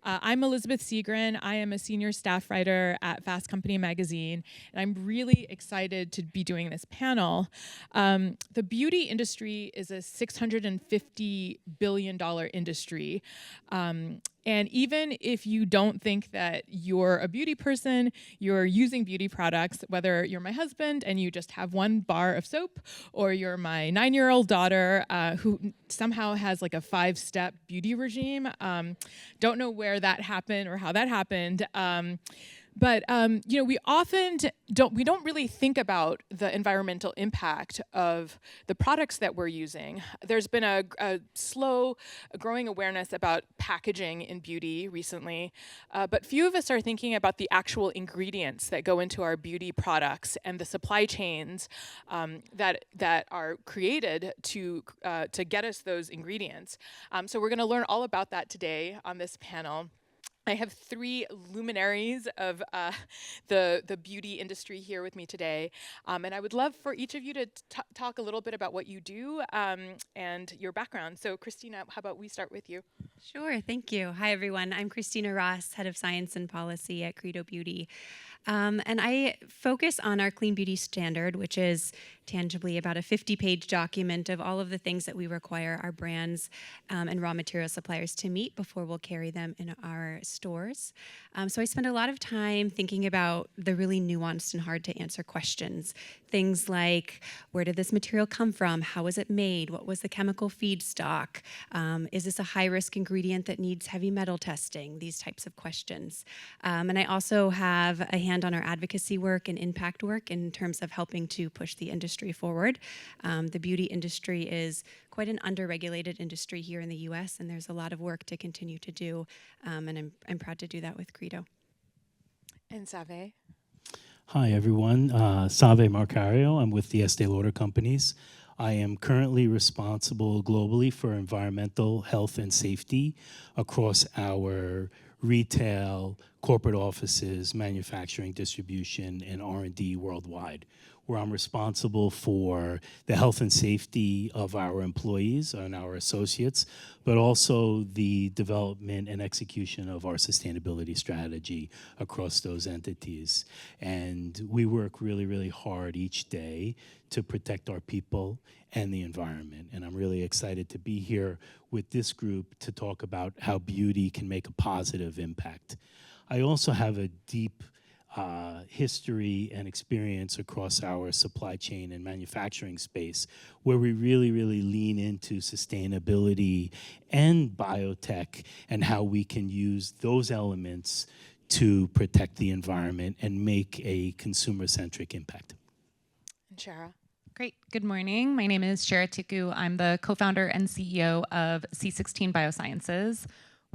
I'm Elizabeth Seagren. I am a senior staff writer at Fast Company magazine, and I'm really excited to be doing this panel. The beauty industry is a $650 billion industry. And even if you don't think that you're a beauty person, you're using beauty products, whether you're my husband and you just have one bar of soap, or you're my 9-year-old daughter who somehow has like a 5-step beauty regime. Don't know where that happened or how that happened. But we often don't really think about the environmental impact of the products that we're using. There's been a slow growing awareness about packaging in beauty recently, but few of us are thinking about the actual ingredients that go into our beauty products and the supply chains that are created to get us those ingredients. So we're going to learn all about that today on this panel. I have 3 luminaries of the beauty industry here with me today, and I would love for each of you to talk a little bit about what you do and your background. So Christina, how about we start with you? Sure, thank you. Hi, everyone. I'm Christina Ross, Head of Science and Policy at Credo Beauty. And I focus on our Clean Beauty Standard, which is tangibly about a 50-page document of all of the things that we require our brands and raw material suppliers to meet before we'll carry them in our stores. So I spend a lot of time thinking about the really nuanced and hard to answer questions. Things like, where did this material come from? How was it made? What was the chemical feedstock? Is this a high-risk ingredient that needs heavy metal testing? These types of questions. And I also have a hand on our advocacy work and impact work in terms of helping to push the industry forward. The beauty industry is quite an underregulated industry here in the US, and there's a lot of work to continue to do, and I'm proud to do that with Credo. And Save? Hi, everyone. Save Marcario. I'm with the Estee Lauder Companies. I am currently responsible globally for environmental health and safety across our retail, corporate offices, manufacturing, distribution, and R&D worldwide, where I'm responsible for the health and safety of our employees and our associates, but also the development and execution of our sustainability strategy across those entities. And we work really, really hard each day to protect our people and the environment. And I'm really excited to be here with this group to talk about how beauty can make a positive impact. I also have a deep history and experience across our supply chain and manufacturing space, where we really, really lean into sustainability and biotech and how we can use those elements to protect the environment and make a consumer-centric impact. And Shara? Great. Good morning. My name is Shara Tiku. I'm the co-founder and CEO of C16 Biosciences.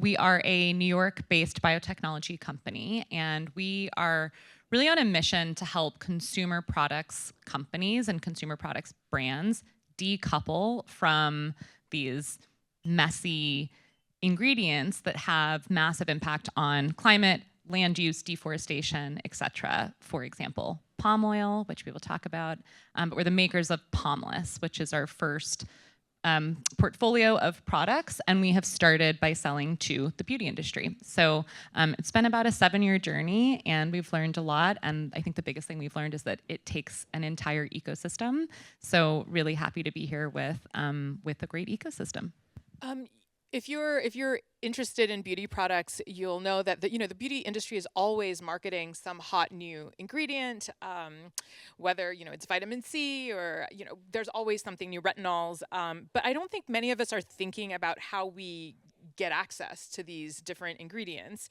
We are a New York-based biotechnology company, and we are really on a mission to help consumer products companies and consumer products brands decouple from these messy ingredients that have massive impact on climate, land use, deforestation, et cetera. For example, palm oil, which we will talk about, but we're the makers of Palmless, which is our first portfolio of products, and we have started by selling to the beauty industry. So it's been about a 7-year journey, and we've learned a lot, and I think the biggest thing we've learned is that it takes an entire ecosystem. So really happy to be here with a great ecosystem. If you're interested in beauty products, you'll know that the beauty industry is always marketing some hot new ingredient, whether it's vitamin C or there's always something new, retinols. But I don't think many of us are thinking about how we get access to these different ingredients.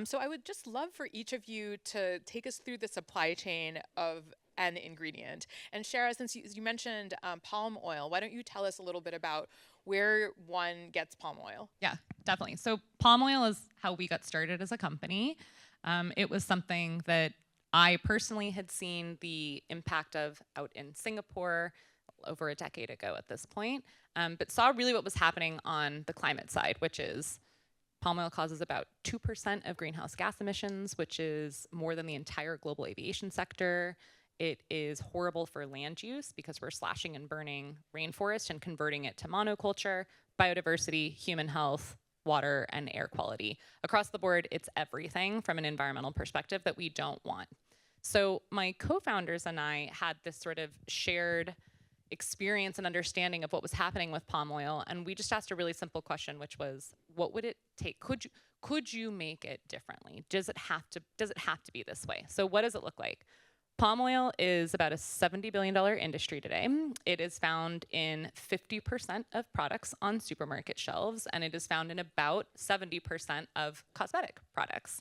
So I would just love for each of you to take us through the supply chain of an ingredient. And Shara, since you mentioned palm oil, why don't you tell us a little bit about where one gets palm oil? Yeah, definitely. So palm oil is how we got started as a company. It was something that I personally had seen the impact of out in Singapore over a decade ago at this point, but saw really what was happening on the climate side, which is palm oil causes about 2% of greenhouse gas emissions, which is more than the entire global aviation sector. It is horrible for land use because we're slashing and burning rainforest and converting it to monoculture, biodiversity, human health, water and air quality. Across the board, it's everything from an environmental perspective that we don't want. So my co-founders and I had this sort of shared experience and understanding of what was happening with palm oil, and we just asked a really simple question, which was, what would it take? Could you make it differently? Does it have to be this way? So what does it look like? Palm oil is about a $70 billion industry today. It is found in 50% of products on supermarket shelves, and it is found in about 70% of cosmetic products.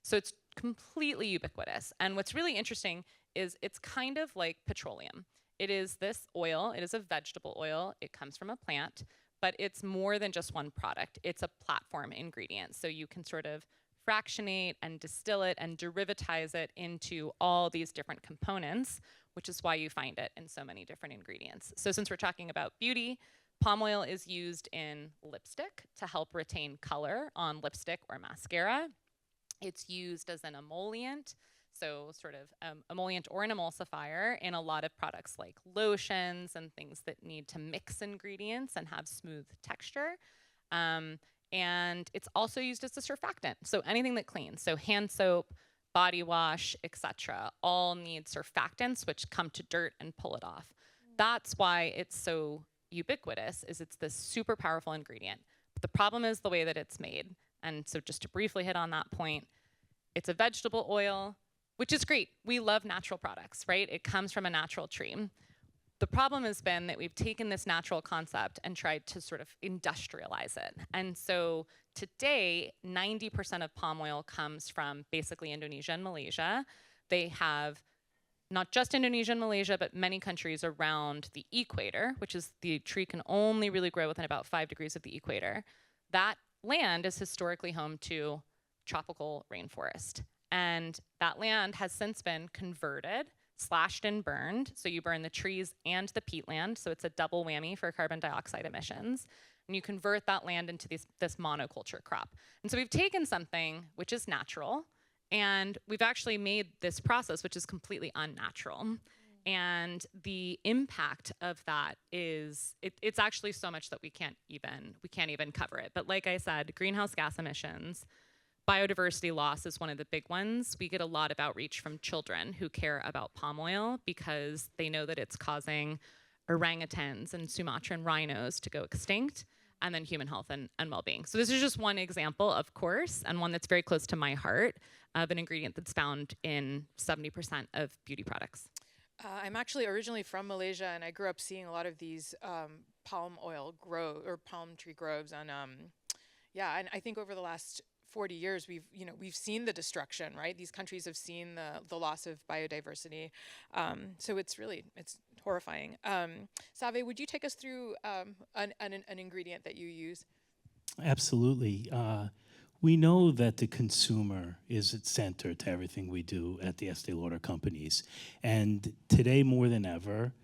So it's completely ubiquitous. And what's really interesting is it's kind of like petroleum. It is this oil, it is a vegetable oil, it comes from a plant, but it's more than just one product. It's a platform ingredient. So you can sort of fractionate and distill it and derivatize it into all these different components, which is why you find it in so many different ingredients. So since we're talking about beauty, palm oil is used in lipstick to help retain color on lipstick or mascara. It's used as an emollient, so sort of emollient or an emulsifier in a lot of products like lotions and things that need to mix ingredients and have smooth texture. And it's also used as a surfactant, so anything that cleans. So hand soap, body wash, etc., all need surfactants which come to dirt and pull it off. That's why it's so ubiquitous, is it's this super powerful ingredient. But the problem is the way that it's made. And so just to briefly hit on that point, it's a vegetable oil, which is great. We love natural products, right? It comes from a natural tree. The problem has been that we've taken this natural concept and tried to sort of industrialize it. And so today, 90% of palm oil comes from basically Indonesia and Malaysia. They have not just Indonesia and Malaysia, but many countries around the equator, which is the tree can only really grow within about 5 degrees of the equator. That land is historically home to tropical rainforest. And that land has since been converted, slashed and burned. So you burn the trees and the peatland. So it's a double whammy for carbon dioxide emissions. And you convert that land into this monoculture crop. And so we've taken something which is natural, and we've actually made this process which is completely unnatural. And the impact of that is, it's actually so much that we can't even cover it. But like I said, greenhouse gas emissions, biodiversity loss is one of the big ones. We get a lot of outreach from children who care about palm oil because they know that it's causing orangutans and Sumatran rhinos to go extinct, and then human health and well-being. So this is just one example, of course, and one that's very close to my heart, of an ingredient that's found in 70% of beauty products. I'm actually originally from Malaysia, and I grew up seeing a lot of these palm tree groves, and yeah, and I think over the last 40 years, we've seen the destruction, right? These countries have seen the loss of biodiversity. So it's horrifying. Save, would you take us through an ingredient that you use? Absolutely. We know that the consumer is at center to everything we do at the Estee Lauder companies. And today more than ever,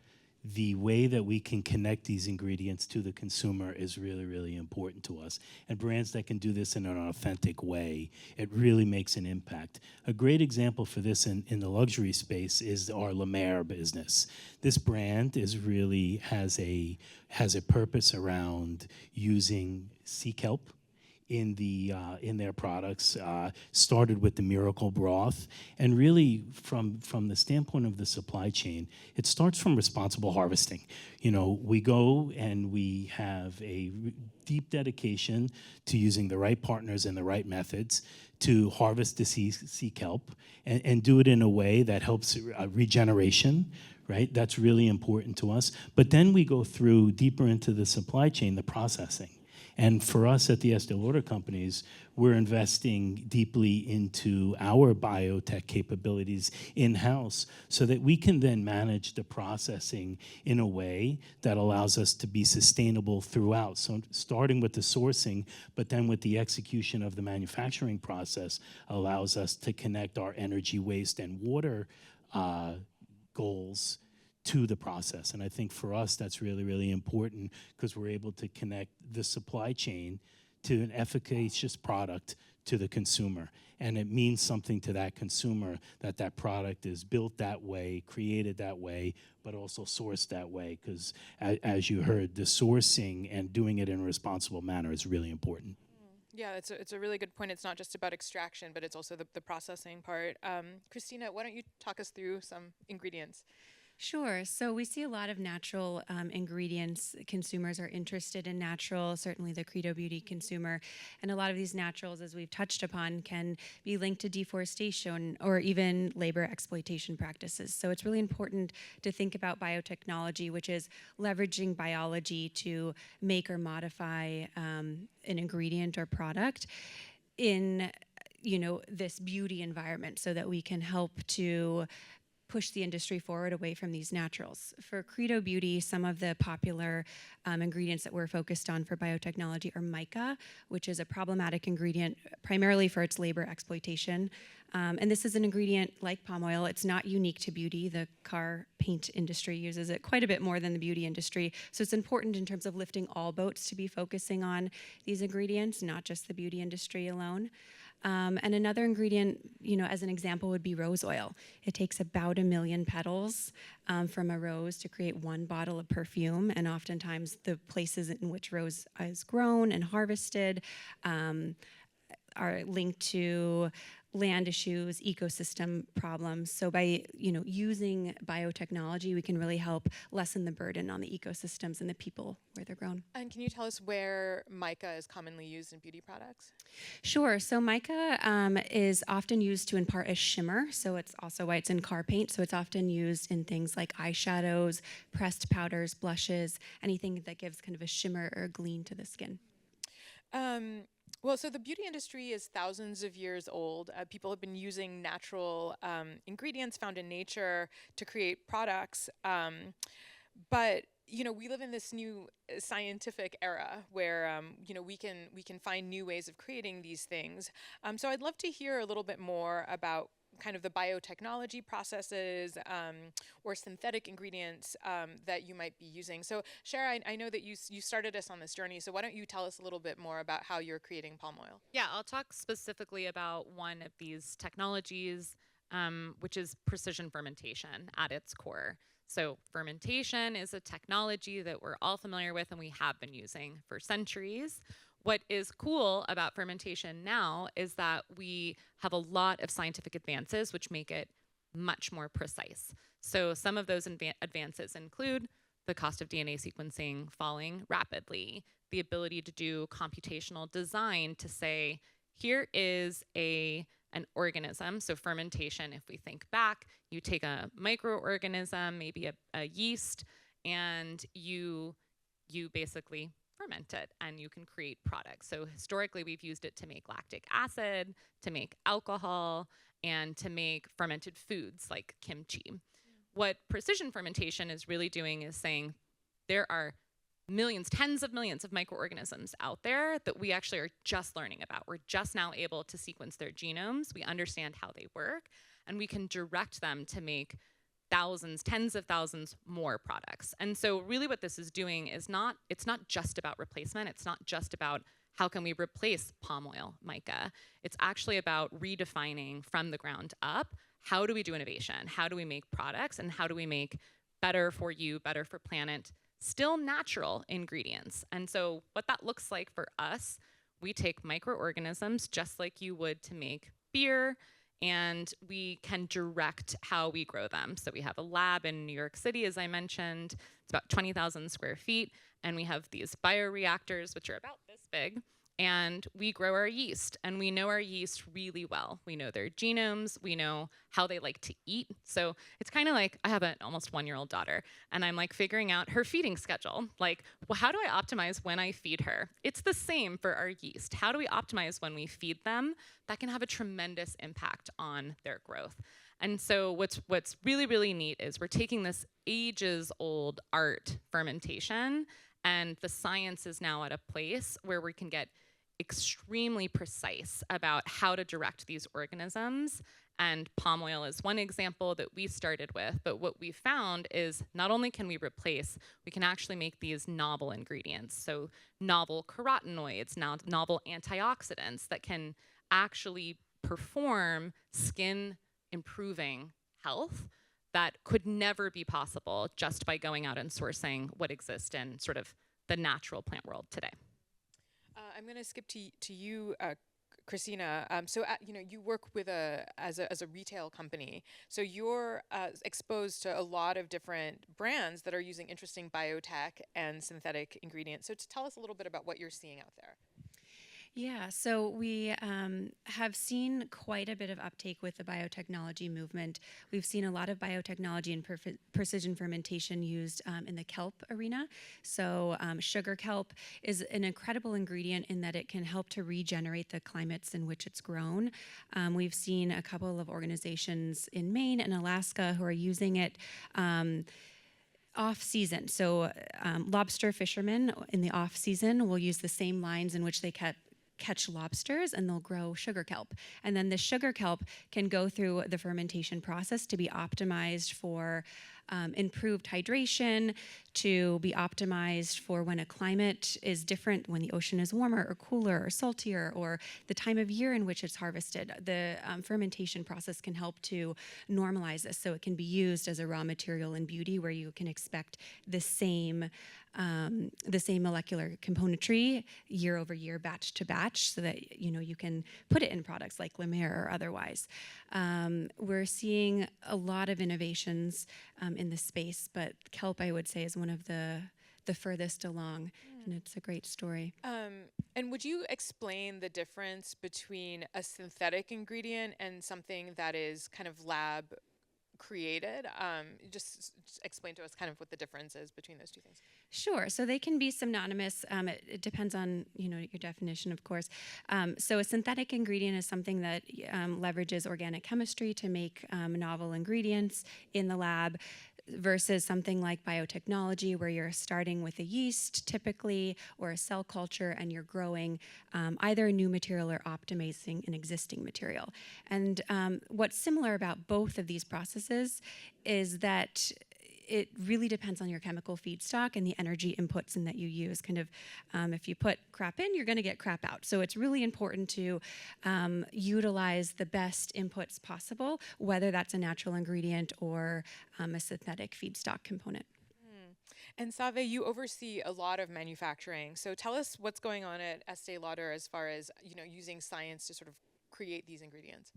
the way that we can connect these ingredients to the consumer is really, really important to us. And brands that can do this in an authentic way, it really makes an impact. A great example for this in the luxury space is our La Mer business. This brand has a purpose around using sea kelp in their products, started with the Miracle Broth, and really from the standpoint of the supply chain, it starts from responsible harvesting. You know, we go and we have a deep dedication to using the right partners and the right methods to harvest the sea kelp and do it in a way that helps regeneration, right? That's really important to us. But then we go through deeper into the supply chain, the processing. And for us at the Estee Lauder companies, we're investing deeply into our biotech capabilities in-house so that we can then manage the processing in a way that allows us to be sustainable throughout. So starting with the sourcing, but then with the execution of the manufacturing process allows us to connect our energy, waste, and water goals to the process. And I think for us, that's really, really important because we're able to connect the supply chain to an efficacious product to the consumer. And it means something to that consumer that that product is built that way, created that way, but also sourced that way. Because as you heard, the sourcing and doing it in a responsible manner is really important. Yeah, it's a really good point. It's not just about extraction, but it's also the processing part. Christina, why don't you talk us through some ingredients? Sure. So we see a lot of natural ingredients. Consumers are interested in natural, certainly the Credo Beauty consumer. And a lot of these naturals, as we've touched upon, can be linked to deforestation or even labor exploitation practices. So it's really important to think about biotechnology, which is leveraging biology to make or modify an ingredient or product in this beauty environment so that we can help to push the industry forward away from these naturals. For Credo Beauty, some of the popular ingredients that we're focused on for biotechnology are mica, which is a problematic ingredient primarily for its labor exploitation. And this is an ingredient like palm oil. It's not unique to beauty. The car paint industry uses it quite a bit more than the beauty industry. So it's important in terms of lifting all boats to be focusing on these ingredients, not just the beauty industry alone. And another ingredient, as an example, would be rose oil. It takes about 1 million petals from a rose to create 1 bottle of perfume. And oftentimes the places in which rose is grown and harvested are linked to land issues, ecosystem problems. So by using biotechnology, we can really help lessen the burden on the ecosystems and the people where they're grown. And can you tell us where mica is commonly used in beauty products? Sure. So mica is often used to impart a shimmer. So it's also why it's in car paint. So it's often used in things like eyeshadows, pressed powders, blushes, anything that gives kind of a shimmer or a gleam to the skin. Well, so the beauty industry is thousands of years old. People have been using natural ingredients found in nature to create products. But we live in this new scientific era where we can find new ways of creating these things. So I'd love to hear a little bit more about kind of the biotechnology processes or synthetic ingredients that you might be using. So Shara, I know that you started us on this journey, so why don't you tell us a little bit more about how you're creating palm oil? Yeah, I'll talk specifically about one of these technologies, which is precision fermentation at its core. So fermentation is a technology that we're all familiar with and we have been using for centuries. What is cool about fermentation now is that we have a lot of scientific advances which make it much more precise. So some of those advances include the cost of DNA sequencing falling rapidly, the ability to do computational design to say, here is an organism. So fermentation, if we think back, you take a microorganism, maybe a yeast, and you basically ferment it and you can create products. So historically, we've used it to make lactic acid, to make alcohol, and to make fermented foods like kimchi. What precision fermentation is really doing is saying there are millions, tens of millions of microorganisms out there that we actually are just learning about. We're just now able to sequence their genomes. We understand how they work, and we can direct them to make thousands, tens of thousands more products. And so really what this is doing is it's not just about replacement. It's not just about how can we replace palm oil, mica. It's actually about redefining from the ground up, how do we do innovation? How do we make products? And how do we make better for you, better for planet, still natural ingredients? And so what that looks like for us, we take microorganisms just like you would to make beer, and we can direct how we grow them. So we have a lab in New York City, as I mentioned. It's about 20,000 square feet, and we have these bioreactors, which are about this big, and we grow our yeast, and we know our yeast really well. We know their genomes, we know how they like to eat. So it's kind of like, I have an almost 1-year-old daughter, and I'm like figuring out her feeding schedule. Like, well, how do I optimize when I feed her? It's the same for our yeast. How do we optimize when we feed them? That can have a tremendous impact on their growth. And so what's really, really neat is we're taking this ages-old art, fermentation, and the science is now at a place where we can get extremely precise about how to direct these organisms. And palm oil is one example that we started with, but what we found is not only can we replace, we can actually make these novel ingredients. So novel carotenoids, novel antioxidants that can actually perform skin improving health that could never be possible just by going out and sourcing what exists in sort of the natural plant world today. I'm going to skip to you, Christina. You work with as a retail company, so you're exposed to a lot of different brands that are using interesting biotech and synthetic ingredients. So to tell us a little bit about what you're seeing out there. Yeah, so we have seen quite a bit of uptake with the biotechnology movement. We've seen a lot of biotechnology and precision fermentation used in the kelp arena. So sugar kelp is an incredible ingredient in that it can help to regenerate the climates in which it's grown. We've seen a couple of organizations in Maine and Alaska who are using it off season. So lobster fishermen in the off season will use the same lines in which they catch lobsters, and they'll grow sugar kelp. And then the sugar kelp can go through the fermentation process to be optimized for improved hydration, to be optimized for when a climate is different, when the ocean is warmer or cooler or saltier, or the time of year in which it's harvested. The fermentation process can help to normalize this, so it can be used as a raw material in beauty, where you can expect the same molecular componentry year over year, batch to batch, so that you can put it in products like La Mer or otherwise. We're seeing a lot of innovations in this space, but kelp, I would say, is one of the furthest along, and it's a great story. And would you explain the difference between a synthetic ingredient and something that is kind of lab created? Just explain to us kind of what the difference is between those two things. Sure. So they can be synonymous. It depends on your definition, of course. So a synthetic ingredient is something that leverages organic chemistry to make novel ingredients in the lab, versus something like biotechnology, where you're starting with a yeast typically, or a cell culture, and you're growing either a new material or optimizing an existing material. And what's similar about both of these processes is that it really depends on your chemical feedstock and the energy inputs in that you use. Kind of, if you put crap in, you're going to get crap out. So it's really important to utilize the best inputs possible, whether that's a natural ingredient or a synthetic feedstock component. And Save, you oversee a lot of manufacturing. So tell us what's going on at Estee Lauder as far as using science to sort of create these ingredients.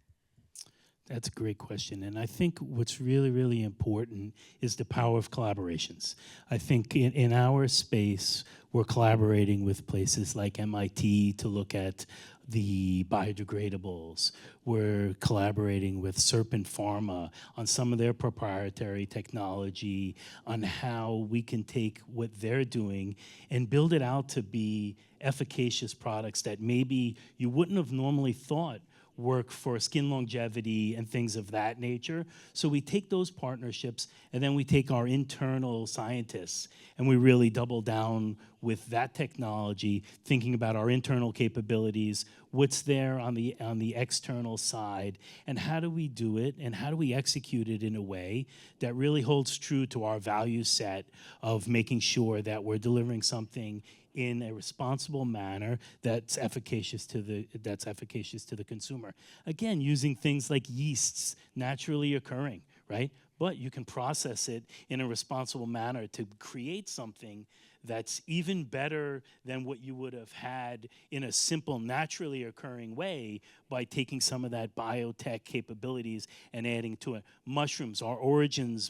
That's a great question. And I think what's really, really important is the power of collaborations. I think in our space, we're collaborating with places like MIT to look at the biodegradables. We're collaborating with Serpent Pharma on some of their proprietary technology on how we can take what they're doing and build it out to be efficacious products that maybe you wouldn't have normally thought work for skin longevity and things of that nature. So we take those partnerships, and then we take our internal scientists, and we really double down with that technology, thinking about our internal capabilities, what's there on the external side, and how do we do it, and how do we execute it in a way that really holds true to our value set of making sure that we're delivering something in a responsible manner that's efficacious to the consumer. Again, using things like yeasts, naturally occurring, right? But you can process it in a responsible manner to create something that's even better than what you would have had in a simple, naturally occurring way by taking some of that biotech capabilities and adding to it. Mushrooms, our Origins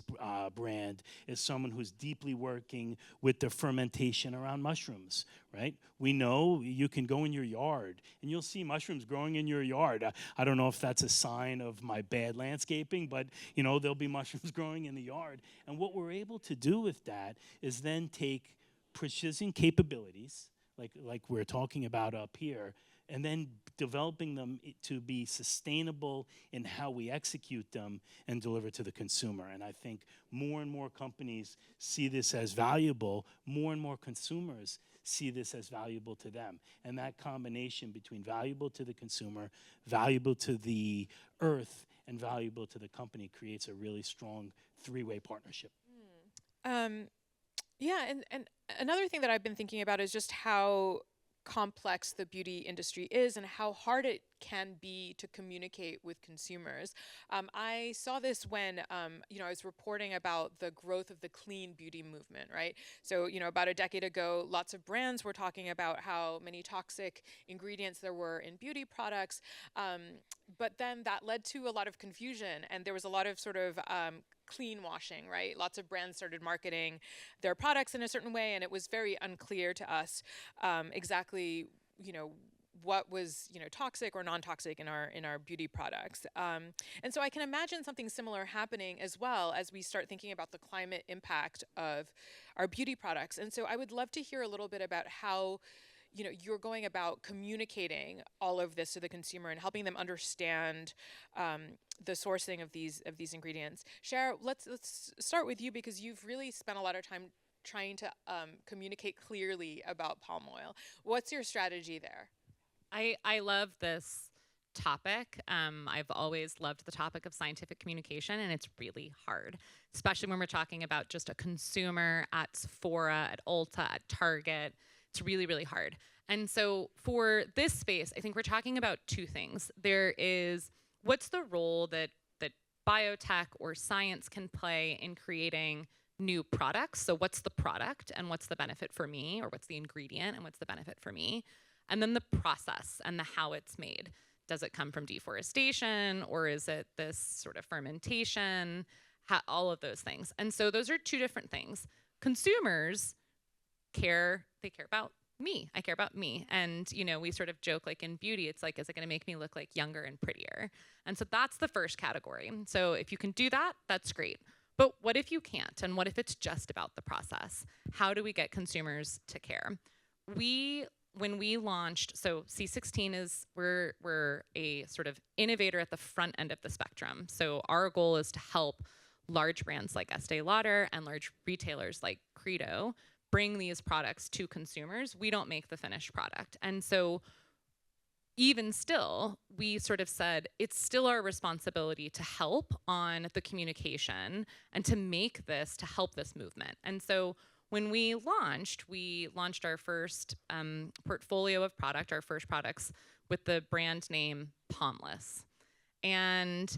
brand, is someone who's deeply working with the fermentation around mushrooms, right? We know you can go in your yard and you'll see mushrooms growing in your yard. I don't know if that's a sign of my bad landscaping, but there'll be mushrooms growing in the yard. And what we're able to do with that is then take precision capabilities, like we're talking about up here, and then developing them to be sustainable in how we execute them and deliver to the consumer. And I think more and more companies see this as valuable, more and more consumers see this as valuable to them. And that combination between valuable to the consumer, valuable to the earth, and valuable to the company creates a really strong three-way partnership. Yeah, and another thing that I've been thinking about is just how complex the beauty industry is and how hard it can be to communicate with consumers. I saw this when, I was reporting about the growth of the clean beauty movement, right? So, about a decade ago, lots of brands were talking about how many toxic ingredients there were in beauty products. But then that led to a lot of confusion, and there was a lot of sort of clean washing, right? Lots of brands started marketing their products in a certain way, and it was very unclear to us exactly, what was toxic or non-toxic in our beauty products. And so I can imagine something similar happening as well as we start thinking about the climate impact of our beauty products. And so I would love to hear a little bit about how you're going about communicating all of this to the consumer and helping them understand the sourcing of these ingredients. Cher, let's start with you, because you've really spent a lot of time trying to communicate clearly about palm oil. What's your strategy there? I love this topic. I've always loved the topic of scientific communication, and it's really hard, especially when we're talking about just a consumer at Sephora, at Ulta, at Target. It's really, really hard. And so for this space, I think we're talking about two things. There is what's the role that biotech or science can play in creating new products. So what's the product and what's the benefit for me, or what's the ingredient and what's the benefit for me? And then the process and the how it's made. Does it come from deforestation, or is it this sort of fermentation? All of those things. And so those are two different things. Consumers care, they care about me. I care about me. And, we sort of joke, like in beauty, it's like, is it going to make me look like younger and prettier? And so that's the first category. So if you can do that, that's great. But what if you can't? And what if it's just about the process? How do we get consumers to care? When we launched, so C16 is, we're a sort of innovator at the front end of the spectrum. So our goal is to help large brands like Estee Lauder and large retailers like Credo bring these products to consumers. We don't make the finished product. And so even still, we sort of said it's still our responsibility to help on the communication and to make this, to help this movement. And so when we launched our first portfolio of product, our first products with the brand name Palmless. And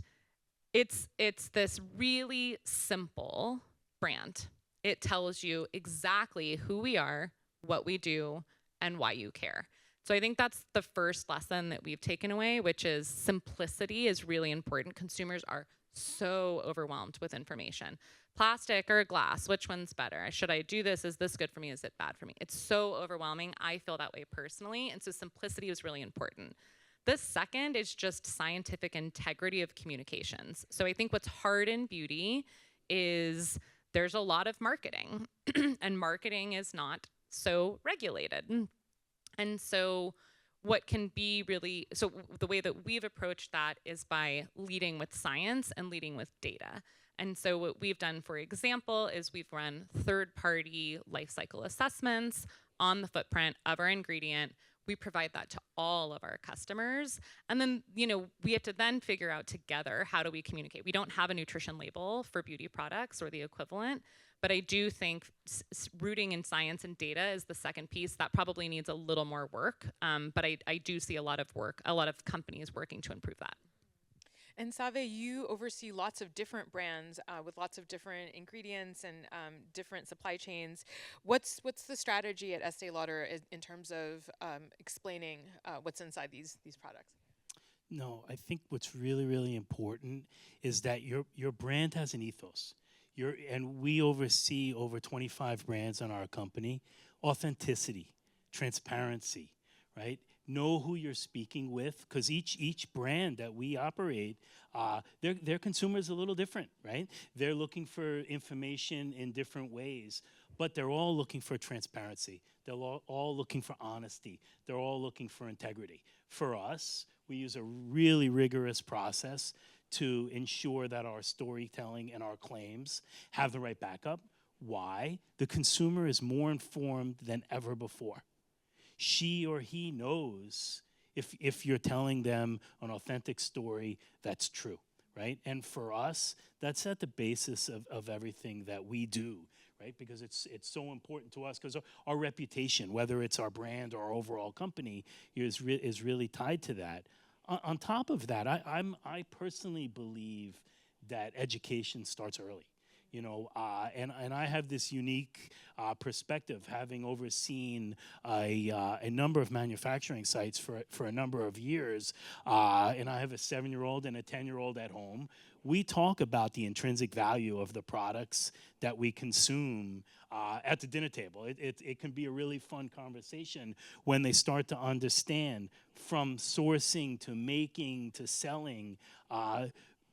it's this really simple brand. It tells you exactly who we are, what we do, and why you care. So I think that's the first lesson that we've taken away, which is simplicity is really important. Consumers are so overwhelmed with information. Plastic or glass, which one's better? Should I do this? Is this good for me? Is it bad for me? It's so overwhelming. I feel that way personally. And so simplicity is really important. The second is just scientific integrity of communications. So I think what's hard in beauty is there's a lot of marketing, and marketing is not so regulated. And so what can be really, so the way that we've approached that is by leading with science and leading with data. And so what we've done, for example, is we've run third-party life cycle assessments on the footprint of our ingredient. We provide that to all of our customers. And then, we have to then figure out together, how do we communicate? We don't have a nutrition label for beauty products or the equivalent, but I do think rooting in science and data is the second piece. That probably needs a little more work, but I do see a lot of work, a lot of companies working to improve that. And Save, you oversee lots of different brands with lots of different ingredients and different supply chains. What's the strategy at Estee Lauder in terms of explaining what's inside these products? No, I think what's really, really important is that your brand has an ethos. And we oversee over 25 brands on our company. Authenticity, transparency, right? Know who you're speaking with, because each brand that we operate, their consumer's a little different, right? They're looking for information in different ways, but they're all looking for transparency. They're all looking for honesty. They're all looking for integrity. For us, we use a really rigorous process to ensure that our storytelling and our claims have the right backup. Why? The consumer is more informed than ever before. She or he knows if you're telling them an authentic story that's true, right? And for us, that's at the basis of everything that we do, right? Because it's so important to us because our reputation, whether it's our brand or our overall company, is really tied to that. On top of that, I personally believe that education starts early. And I have this unique perspective, having overseen a number of manufacturing sites for a number of years, and I have a 7-year-old and a 10-year-old at home. We talk about the intrinsic value of the products that we consume at the dinner table. It can be a really fun conversation when they start to understand, from sourcing to making to selling.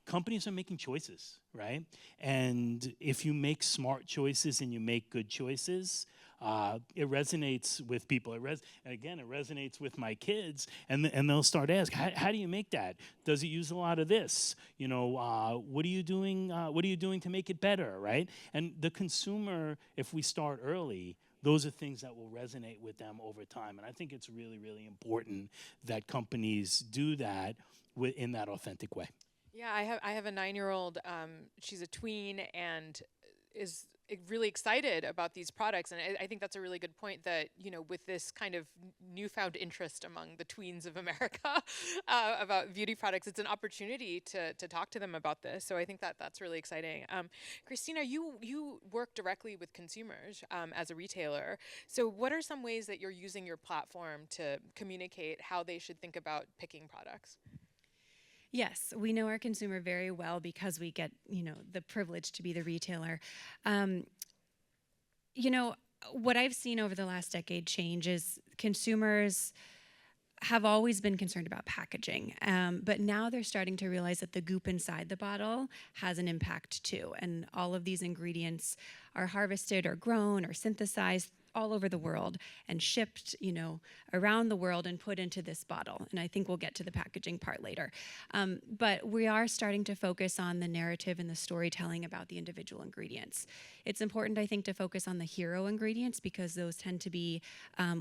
Companies are making choices, right? And if you make smart choices and you make good choices, it resonates with people. And again, it resonates with my kids, and they'll start asking, how do you make that? Does it use a lot of this? What are you doing? What are you doing to make it better, right? And the consumer, if we start early, those are things that will resonate with them over time. And I think it's really, really important that companies do that in that authentic way. Yeah, I have a 9-year-old. She's a tween and is really excited about these products, and I think that's a really good point. That with this kind of newfound interest among the tweens of America about beauty products, it's an opportunity to talk to them about this. So I think that's really exciting. Christina, you work directly with consumers as a retailer. So what are some ways that you're using your platform to communicate how they should think about picking products? Yes, we know our consumer very well because we get, the privilege to be the retailer. What I've seen over the last decade change is consumers have always been concerned about packaging, but now they're starting to realize that the goop inside the bottle has an impact too. And all of these ingredients are harvested or grown or synthesized all over the world and shipped, around the world and put into this bottle. And I think we'll get to the packaging part later. But we are starting to focus on the narrative and the storytelling about the individual ingredients. It's important, I think, to focus on the hero ingredients because those tend to be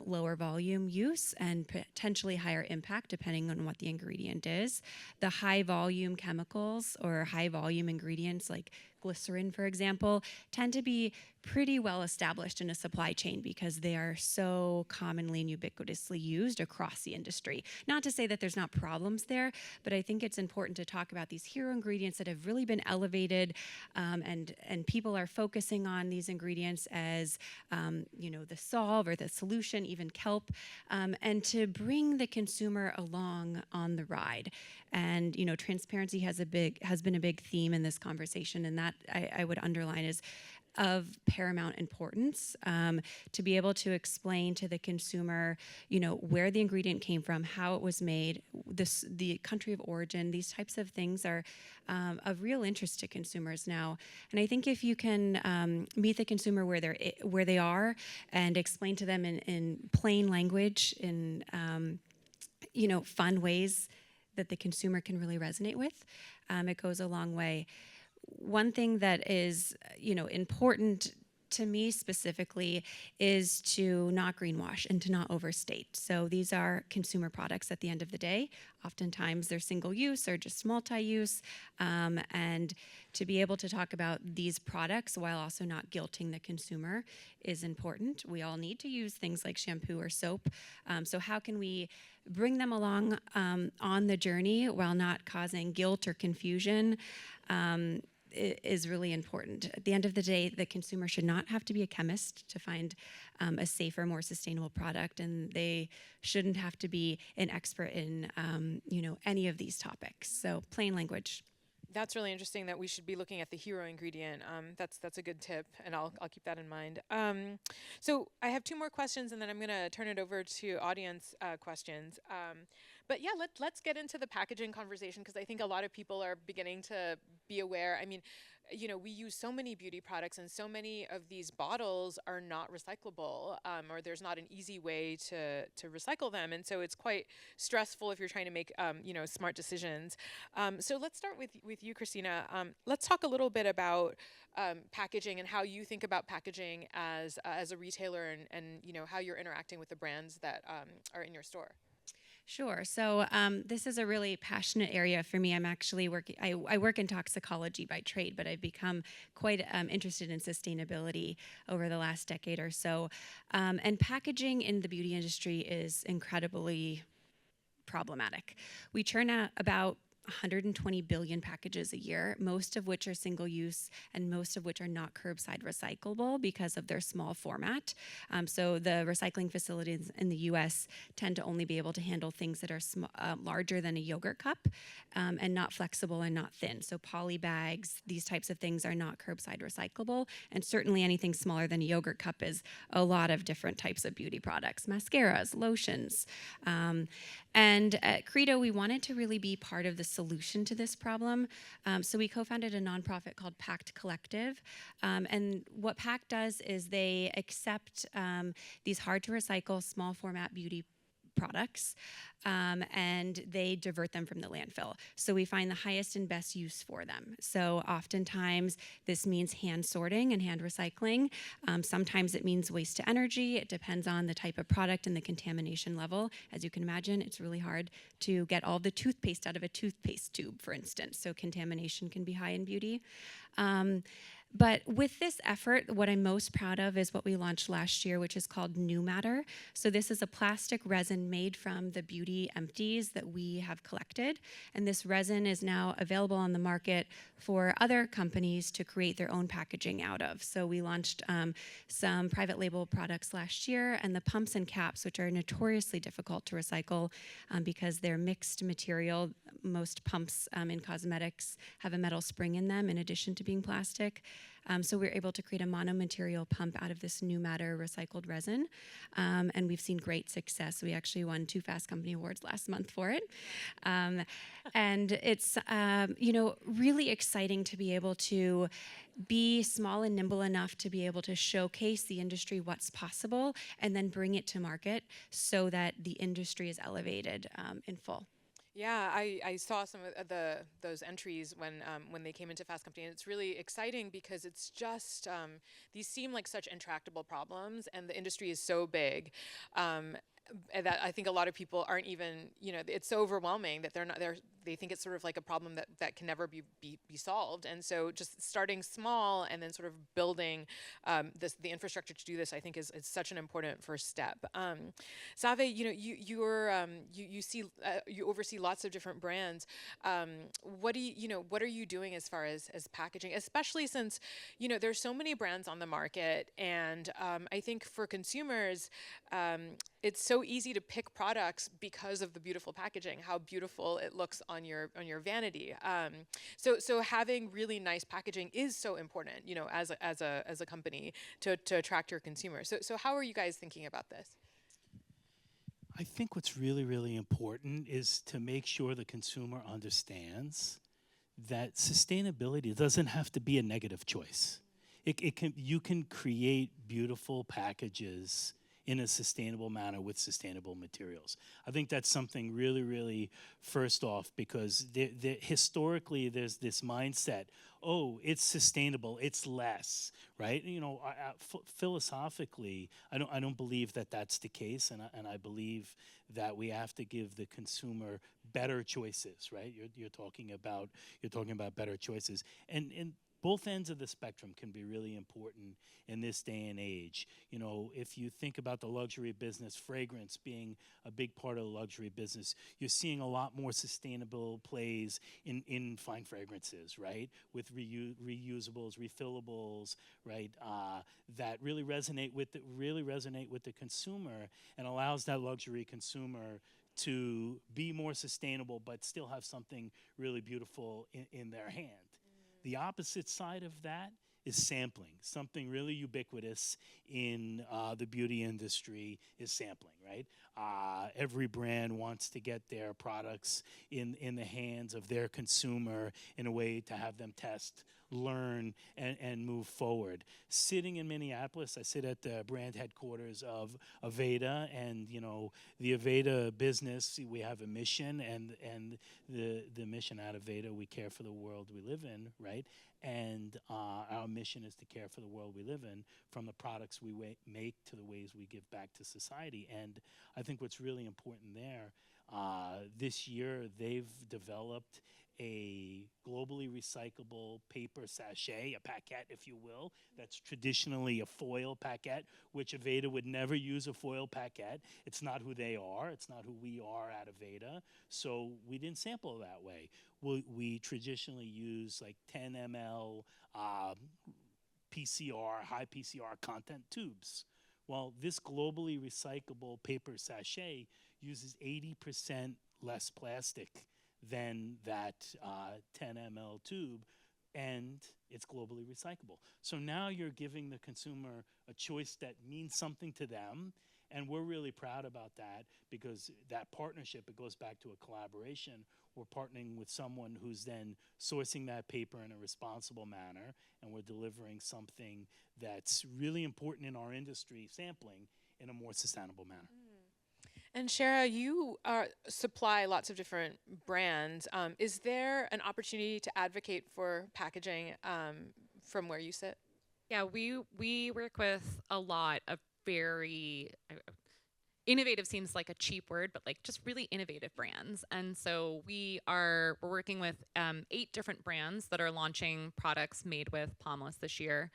lower volume use and potentially higher impact depending on what the ingredient is. The high volume chemicals or high volume ingredients like glycerin, for example, tend to be pretty well established in a supply chain because they are so commonly and ubiquitously used across the industry. Not to say that there's not problems there, but I think it's important to talk about these hero ingredients that have really been elevated, and people are focusing on these ingredients as the solve or the solution, even kelp, and to bring the consumer along on the ride. And transparency has been a big theme in this conversation, and that I would underline is of paramount importance, to be able to explain to the consumer, where the ingredient came from, how it was made, the country of origin. These types of things are of real interest to consumers now. And I think if you can meet the consumer where they are and explain to them in plain language, in fun ways that the consumer can really resonate with, it goes a long way. One thing that is, important to me specifically is to not greenwash and to not overstate. So these are consumer products at the end of the day. Oftentimes they're single use or just multi-use. And to be able to talk about these products while also not guilting the consumer is important. We all need to use things like shampoo or soap. So how can we bring them along on the journey while not causing guilt or confusion? Is really important. At the end of the day, the consumer should not have to be a chemist to find a safer, more sustainable product, and they shouldn't have to be an expert in any of these topics. So plain language. That's really interesting that we should be looking at the hero ingredient. That's a good tip, and I'll keep that in mind. So I have 2 more questions, and then I'm going to turn it over to audience questions. But yeah, let's get into the packaging conversation because I think a lot of people are beginning to be aware. I mean, we use so many beauty products, and so many of these bottles are not recyclable, or there's not an easy way to recycle them, and so it's quite stressful if you're trying to make smart decisions. So let's start with you, Christina. Let's talk a little bit about packaging and how you think about packaging as a retailer, and how you're interacting with the brands that are in your store. Sure. So this is a really passionate area for me. I'm actually working. I work in toxicology by trade, but I've become quite interested in sustainability over the last decade or so. And packaging in the beauty industry is incredibly problematic. We churn out about 120 billion packages a year, most of which are single use and most of which are not curbside recyclable because of their small format. So the recycling facilities in the US tend to only be able to handle things that are larger than a yogurt cup and not flexible and not thin. So poly bags, these types of things are not curbside recyclable. And certainly anything smaller than a yogurt cup is a lot of different types of beauty products, mascaras, lotions. And at Credo, we wanted to really be part of the solution to this problem. So we co-founded a nonprofit called Pact Collective. And what Pact does is they accept these hard to recycle small format beauty products and they divert them from the landfill. So we find the highest and best use for them. So oftentimes this means hand sorting and hand recycling. Sometimes it means waste to energy. It depends on the type of product and the contamination level. As you can imagine, it's really hard to get all the toothpaste out of a toothpaste tube, for instance. So contamination can be high in beauty. But with this effort, what I'm most proud of is what we launched last year, which is called New Matter. So this is a plastic resin made from the beauty empties that we have collected. And this resin is now available on the market for other companies to create their own packaging out of. So we launched some private label products last year, and the pumps and caps, which are notoriously difficult to recycle because they're mixed material. Most pumps in cosmetics have a metal spring in them in addition to being plastic. So we're able to create a monomaterial pump out of this New Matter recycled resin, and we've seen great success. We actually won 2 Fast Company Awards last month for it, and it's really exciting to be able to be small and nimble enough to be able to showcase the industry what's possible, and then bring it to market so that the industry is elevated in full. Yeah, I saw some of those entries when they came into Fast Company, and it's really exciting because it's just these seem like such intractable problems, and the industry is so big. And that I think a lot of people aren't even, it's so overwhelming that they think it's sort of like a problem that can never be solved. And so just starting small and then sort of building the infrastructure to do this, I think is such an important first step. Save, you oversee lots of different brands. What are you doing as far as packaging, especially since, there's so many brands on the market, and I think for consumers, it's so easy to pick products because of the beautiful packaging, how beautiful it looks on your vanity. So having really nice packaging is so important, as a company to attract your consumers. So how are you guys thinking about this? I think what's really, really important is to make sure the consumer understands that sustainability doesn't have to be a negative choice. You can create beautiful packages in a sustainable manner with sustainable materials. I think that's something really, really first off, because historically there's this mindset, oh, it's sustainable, it's less, right? Philosophically, I don't believe that that's the case, and I believe that we have to give the consumer better choices, right? You're talking about better choices, and both ends of the spectrum can be really important in this day and age. If you think about the luxury business, fragrance being a big part of the luxury business, you're seeing a lot more sustainable plays in fine fragrances, right? With reusables, refillables, right? That really resonate with the consumer and allows that luxury consumer to be more sustainable, but still have something really beautiful in their hand. The opposite side of that is sampling. Something really ubiquitous in the beauty industry is sampling, right? Every brand wants to get their products in the hands of their consumer in a way to have them test, learn, and move forward. Sitting in Minneapolis, I sit at the brand headquarters of Aveda, and the Aveda business, we have a mission, and the mission at Aveda, we care for the world we live in, right? And our mission is to care for the world we live in, from the products we make to the ways we give back to society. And I think what's really important there This year, they've developed a globally recyclable paper sachet, a paquette, if you will, that's traditionally a foil paquette, which Aveda would never use a foil paquette. It's not who they are. It's not who we are at Aveda. So we didn't sample that way. We traditionally use like 10 ml PCR, high PCR content tubes. Well, this globally recyclable paper sachet uses 80% less plastic than that 10 ml tube, and it's globally recyclable. So now you're giving the consumer a choice that means something to them, and we're really proud about that because that partnership, it goes back to a collaboration. We're partnering with someone who's then sourcing that paper in a responsible manner, and we're delivering something that's really important in our industry, sampling, in a more sustainable manner. And Shara, you supply lots of different brands. Is there an opportunity to advocate for packaging from where you sit? Yeah, we work with a lot of very innovative seems like a cheap word, but like just really innovative brands. And so we're working with 8 different brands that are launching products made with palmless this year.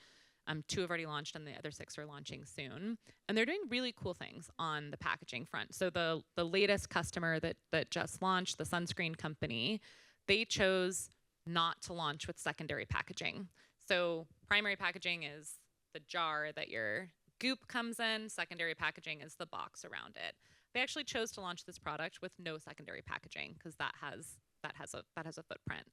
2 have already launched and the other 6 are launching soon. And they're doing really cool things on the packaging front. So the latest customer that just launched, the sunscreen company, they chose not to launch with secondary packaging. So primary packaging is the jar that your goop comes in, secondary packaging is the box around it. They actually chose to launch this product with no secondary packaging because that has a footprint.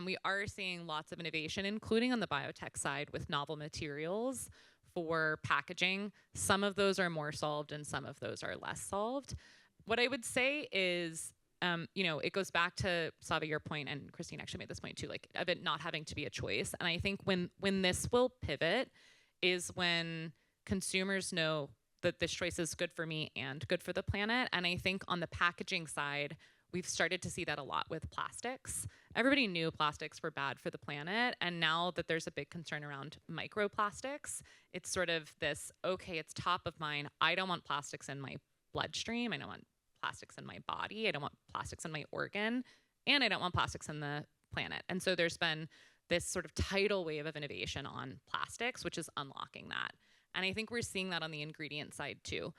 We are seeing lots of innovation, including on the biotech side with novel materials for packaging. Some of those are more solved and some of those are less solved. What I would say is, it goes back to Sava, your point, and Christine actually made this point too, like of it not having to be a choice. And I think when this will pivot is when consumers know that this choice is good for me and good for the planet. And I think on the packaging side, we've started to see that a lot with plastics. Everybody knew plastics were bad for the planet. And now that there's a big concern around microplastics, it's sort of this, okay, it's top of mind. I don't want plastics in my bloodstream. I don't want plastics in my body. I don't want plastics in my organ. And I don't want plastics in the planet. And so there's been this sort of tidal wave of innovation on plastics, which is unlocking that. And I think we're seeing that on the ingredient side too.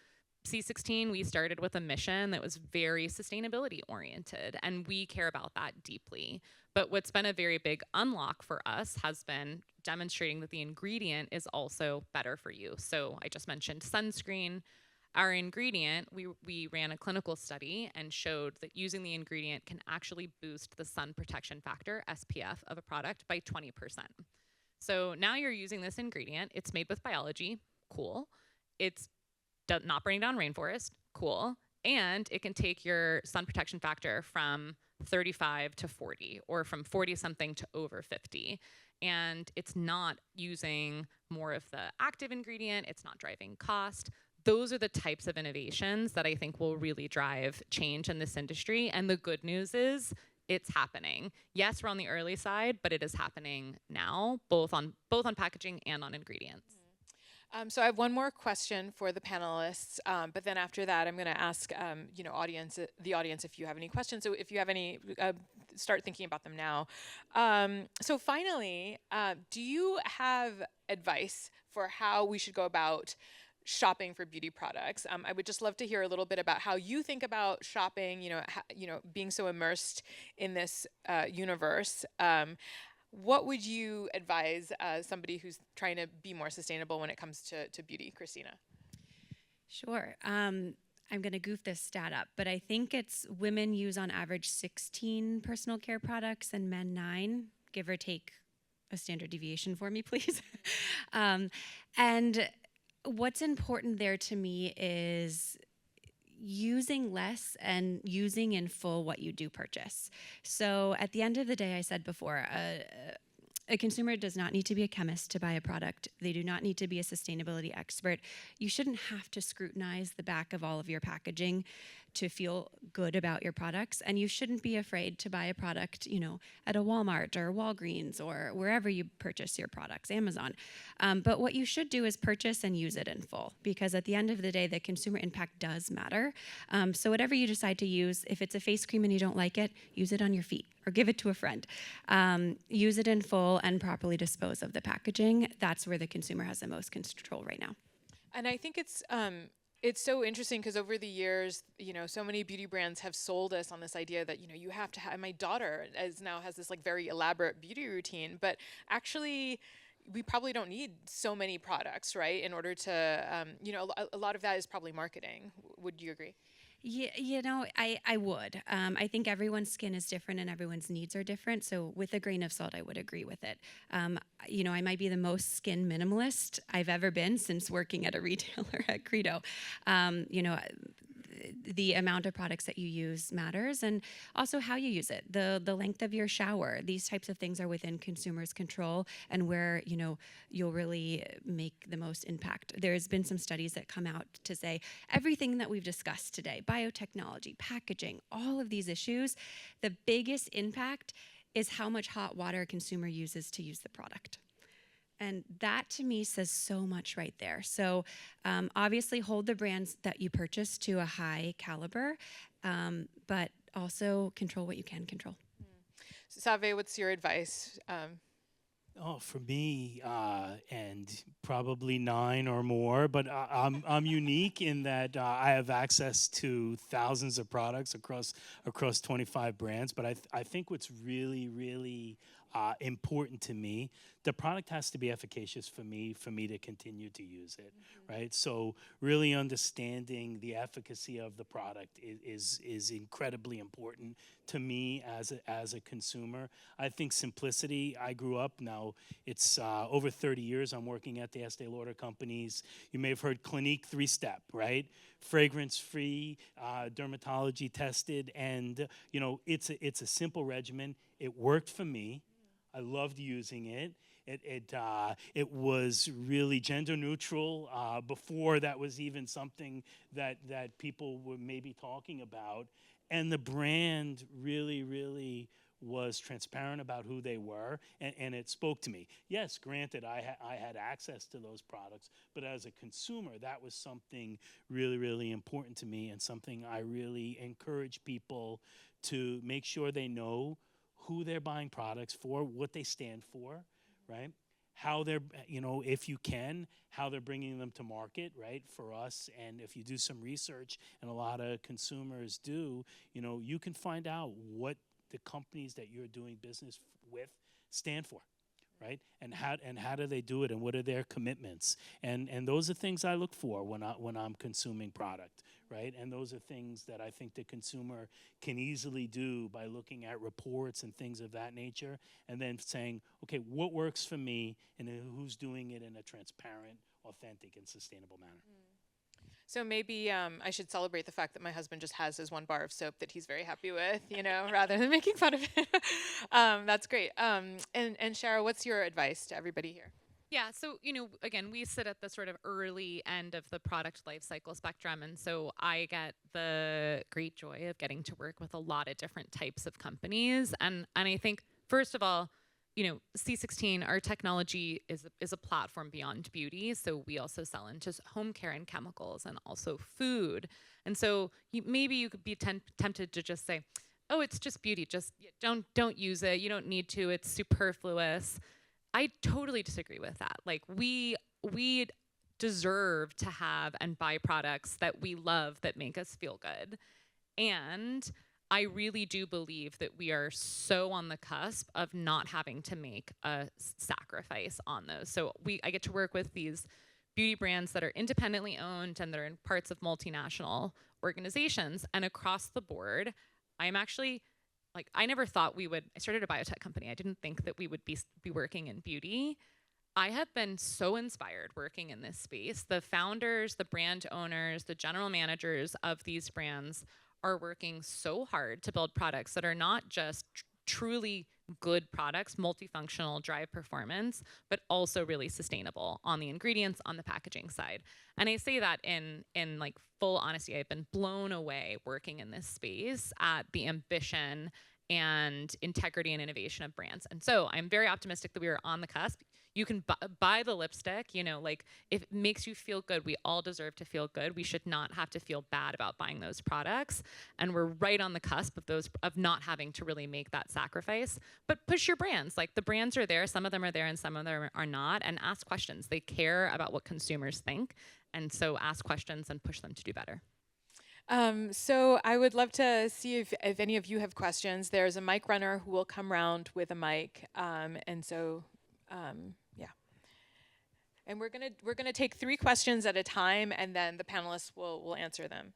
C16, we started with a mission that was very sustainability oriented, and we care about that deeply. But what's been a very big unlock for us has been demonstrating that the ingredient is also better for you. So I just mentioned sunscreen. Our ingredient, we ran a clinical study and showed that using the ingredient can actually boost the sun protection factor, SPF, of a product by 20%. So now you're using this ingredient. It's made with biology, cool. It's not burning down rainforest, cool. And it can take your sun protection factor from 35 to 40, or from 40 something to over 50. And it's not using more of the active ingredient. It's not driving cost. Those are the types of innovations that I think will really drive change in this industry. And the good news is it's happening. Yes, we're on the early side, but it is happening now, both on packaging and on ingredients. So I have one more question for the panelists, but then after that, I'm going to ask the audience if you have any questions. So if you have any, start thinking about them now. So finally, do you have advice for how we should go about shopping for beauty products? I would just love to hear a little bit about how you think about shopping. Being so immersed in this universe. What would you advise somebody who's trying to be more sustainable when it comes to beauty? Christina. Sure. I'm going to goof this stat up, but I think it's women use on average 16 personal care products and men 9, give or take a standard deviation for me, please. And what's important there to me is using less and using in full what you do purchase. So at the end of the day, I said before, a consumer does not need to be a chemist to buy a product. They do not need to be a sustainability expert. You shouldn't have to scrutinize the back of all of your packaging to feel good about your products. And you shouldn't be afraid to buy a product, at a Walmart or Walgreens or wherever you purchase your products, Amazon. But what you should do is purchase and use it in full, because at the end of the day, the consumer impact does matter. So whatever you decide to use, if it's a face cream and you don't like it, use it on your feet or give it to a friend. Use it in full and properly dispose of the packaging. That's where the consumer has the most control right now. And I think it's so interesting because over the years, so many beauty brands have sold us on this idea that, you have to have, my daughter now has this like very elaborate beauty routine, but actually we probably don't need so many products, right? In order to, a lot of that is probably marketing. Would you agree? Yeah, I would. I think everyone's skin is different and everyone's needs are different. So with a grain of salt, I would agree with it. I might be the most skin minimalist I've ever been since working at a retailer at Credo. The amount of products that you use matters, and also how you use it, the length of your shower. These types of things are within consumers' control and where you'll really make the most impact. There's been some studies that come out to say everything that we've discussed today, biotechnology, packaging, all of these issues, the biggest impact is how much hot water a consumer uses to use the product. And that to me says so much right there. So obviously hold the brands that you purchase to a high caliber, but also control what you can control. Save, what's your advice? For me, and probably 9 or more, but I'm unique in that I have access to thousands of products across 25 brands. But I think what's really important to me, the product has to be efficacious for me to continue to use it, right? So really understanding the efficacy of the product is incredibly important to me as a consumer. I think simplicity. I grew up, now it's over 30 years I'm working at the Estee Lauder companies. You may have heard Clinique 3-step, right? Fragrance-free, dermatology tested, and it's a simple regimen. It worked for me. I loved using it. It was really gender neutral before that was even something that people were maybe talking about. And the brand really was transparent about who they were, and it spoke to me. Yes, granted, I had access to those products, but as a consumer, that was something really important to me, and something I really encourage people to make sure they know who they're buying products for, what they stand for, right? How they're, if you can, how they're bringing them to market, right, for us. And if you do some research, and a lot of consumers do, you can find out what the companies that you're doing business with stand for, right? And how do they do it, and what are their commitments? And those are things I look for when I'm consuming product, right? And those are things that I think the consumer can easily do by looking at reports and things of that nature, and then saying, okay, what works for me, and who's doing it in a transparent, authentic, and sustainable manner. So maybe I should celebrate the fact that my husband just has his one bar of soap that he's very happy with, rather than making fun of it. That's great. And Shara, what's your advice to everybody here? Yeah, so, again, we sit at the sort of early end of the product life cycle spectrum. And so I get the great joy of getting to work with a lot of different types of companies. And I think, first of all, C16, our technology is a platform beyond beauty. So we also sell into home care and chemicals, and also food. And so maybe you could be tempted to just say, oh, it's just beauty. Just don't use it. You don't need to. It's superfluous. I totally disagree with that. Like, we deserve to have and buy products that we love, that make us feel good. And I really do believe that we are so on the cusp of not having to make a sacrifice on those. So I get to work with these beauty brands that are independently owned and that are in parts of multinational organizations. And across the board, I'm actually, I never thought I started a biotech company. I didn't think that we would be working in beauty. I have been so inspired working in this space. The founders, the brand owners, the general managers of these brands are working so hard to build products that are not just truly good products, multifunctional, drive performance, but also really sustainable on the ingredients, on the packaging side. And I say that in like full honesty. I've been blown away working in this space at the ambition and integrity and innovation of brands. And so I'm very optimistic that we are on the cusp. You can buy the lipstick, you know, like if it makes you feel good, we all deserve to feel good. We should not have to feel bad about buying those products. And we're right on the cusp of of not having to really make that sacrifice. But push your brands. Like the brands are there, some of them are there and some of them are not, and ask questions. They care about what consumers think. And so ask questions and push them to do better. So I would love to see if any of you have questions. There's a mic runner who will come around with a mic, and so yeah. And we're gonna take 3 questions at a time, and then the panelists will answer them.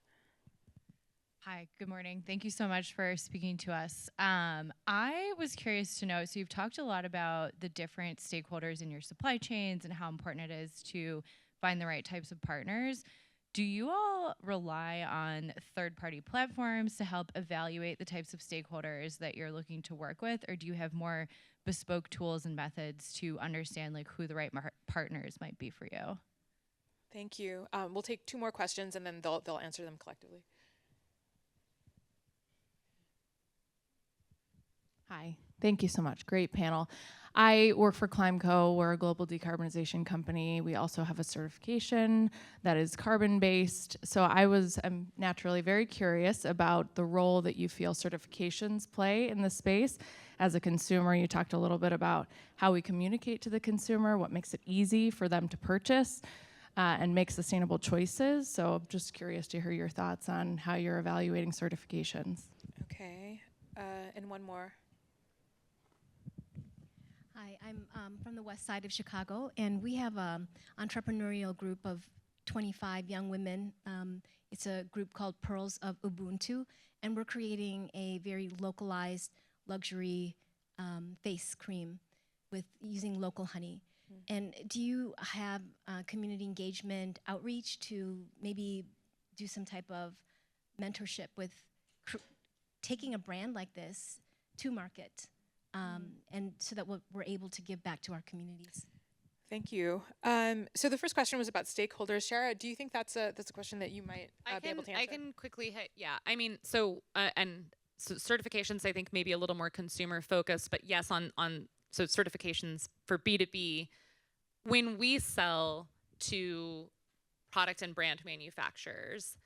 Hi, good morning. Thank you so much for speaking to us. I was curious to know, so you've talked a lot about the different stakeholders in your supply chains and how important it is to find the right types of partners. Do you all rely on third-party platforms to help evaluate the types of stakeholders that you're looking to work with, or do you have more bespoke tools and methods to understand like who the right partners might be for you? Thank you. We'll take 2 more questions, and then they'll answer them collectively. Hi, thank you so much. Great panel. I work for Climeco. We're a global decarbonization company. We also have a certification that is carbon-based. So I'm naturally very curious about the role that you feel certifications play in this space. As a consumer, you talked a little bit about how we communicate to the consumer, what makes it easy for them to purchase and make sustainable choices. So I'm just curious to hear your thoughts on how you're evaluating certifications. Okay, and one more. Hi, I'm from the west side of Chicago, and we have an entrepreneurial group of 25 young women. It's a group called Pearls of Ubuntu, and we're creating a very localized luxury face cream with using local honey. And do you have community engagement outreach to maybe do some type of mentorship with taking a brand like this to market? And so that we're able to give back to our communities. Thank you. So the first question was about stakeholders. Shara, do you think that's a question that you might be able to answer? I can quickly hit, yeah. I mean, so certifications, I think maybe a little more consumer focused, but yes, so certifications for B2B, when we sell to product and brand manufacturers,